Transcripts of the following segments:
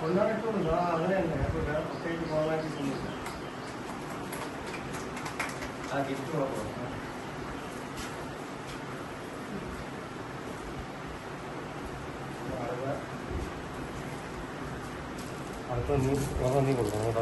പൊന്നാടിട്ടൊന്നുമില്ല, അങ്ങനെ തന്നെ. പ്രത്യേകിച്ച് പോകാനായിട്ടൊന്നുമില്ല. ആ ഗിഫ്റ്റ് കുഴപ്പമില്ല. അടുത്ത നീ കൊടുക്കണം കേട്ടോ.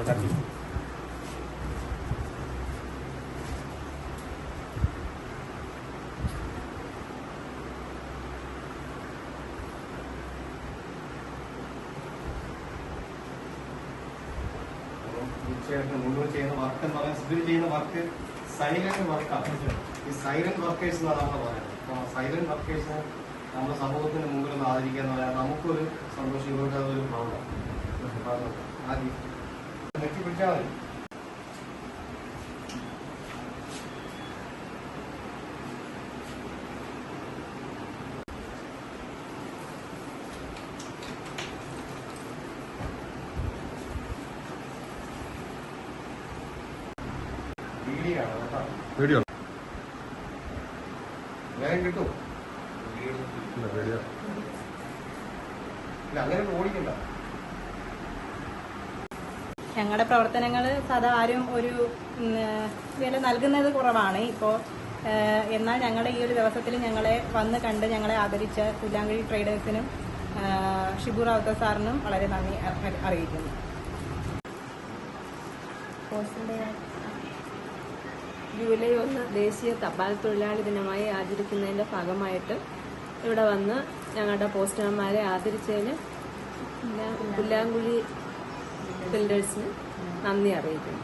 തീർച്ചയായിട്ടും മുന്നോട്ട് ചെയ്യുന്ന വർക്ക് എന്ന് പറയാൻ സിബിൽ ചെയ്യുന്ന വർക്ക് സൈലന്റ് വർക്കാണ്. ഈ സൈലന്റ് വർക്കേഴ്സ് എന്നാണ് നമ്മൾ പറയുന്നത്. അപ്പോൾ സൈലന്റ് വർക്കേഴ്സിനെ നമ്മുടെ സമൂഹത്തിന് മുമ്പിൽ ഒന്ന് ആദരിക്കുക എന്ന് പറയാൻ നമുക്കൊരു സന്തോഷം, ഇവർക്ക് അതൊരു ഭാവമാണ്. ആദ്യം നെറ്റി പിടിച്ചാൽ മതി. വീഡിയോ വേഗം കിട്ടും. അങ്ങനെ ഓടിക്കണ്ട. ഞങ്ങളുടെ പ്രവർത്തനങ്ങൾ സാധാ ആരും ഒരു വില നൽകുന്നത് കുറവാണ് ഇപ്പോൾ. എന്നാൽ ഞങ്ങളുടെ ഈ ഒരു ദിവസത്തിൽ ഞങ്ങളെ വന്ന് കണ്ട് ഞങ്ങളെ ആദരിച്ച പുല്ലാങ്കുഴി ട്രേഡേഴ്സിനും ഷിബു റാവുത്തർ സാറിനും വളരെ നന്ദി അറിയിക്കുന്നു. ജൂലൈ 1 ദേശീയ തപാൽ തൊഴിലാളി ദിനമായി ആചരിക്കുന്നതിൻ്റെ ഭാഗമായിട്ട് ഇവിടെ വന്ന് ഞങ്ങളുടെ പോസ്റ്റർമാരെ ആദരിച്ചതിന് പുല്ലാങ്കുഴി ബിൽഡേഴ്സിന് നന്ദി അറിയിക്കുന്നു.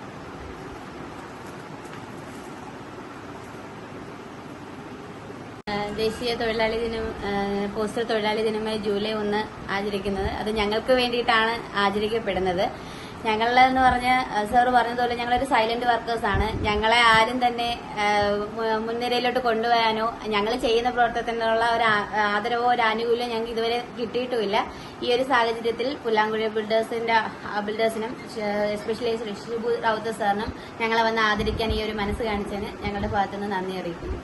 ദേശീയ തൊഴിലാളി ദിനം, പോസ്റ്റൽ തൊഴിലാളി ദിനമായി ജൂലൈ 1 ആചരിക്കുന്നത് അത് ഞങ്ങൾക്ക് വേണ്ടിയിട്ടാണ് ആചരിക്കപ്പെടുന്നത്. ഞങ്ങളെന്ന് പറഞ്ഞ സാർ പറഞ്ഞതുപോലെ ഞങ്ങളൊരു സൈലന്റ് വർക്കേഴ്സാണ്. ഞങ്ങളെ ആരും തന്നെ മുൻനിരയിലോട്ട് കൊണ്ടുപോകാനോ ഞങ്ങൾ ചെയ്യുന്ന പ്രവർത്തനത്തിനുള്ള ഒരു ആദരവോ ഒരു ആനുകൂല്യം ഞങ്ങൾക്ക് ഇതുവരെ കിട്ടിയിട്ടുമില്ല. ഈ ഒരു സാഹചര്യത്തിൽ പുല്ലാങ്കുഴി ബിൽഡേഴ്സിനും എസ്പെഷ്യലി ഷിബു റാവുത്തർ സാറിനും ഞങ്ങളെ വന്ന് ആദരിക്കാൻ ഈ ഒരു മനസ്സ് കാണിച്ചതിന് ഞങ്ങളുടെ ഭാഗത്തുനിന്ന് നന്ദി അറിയിക്കുന്നു.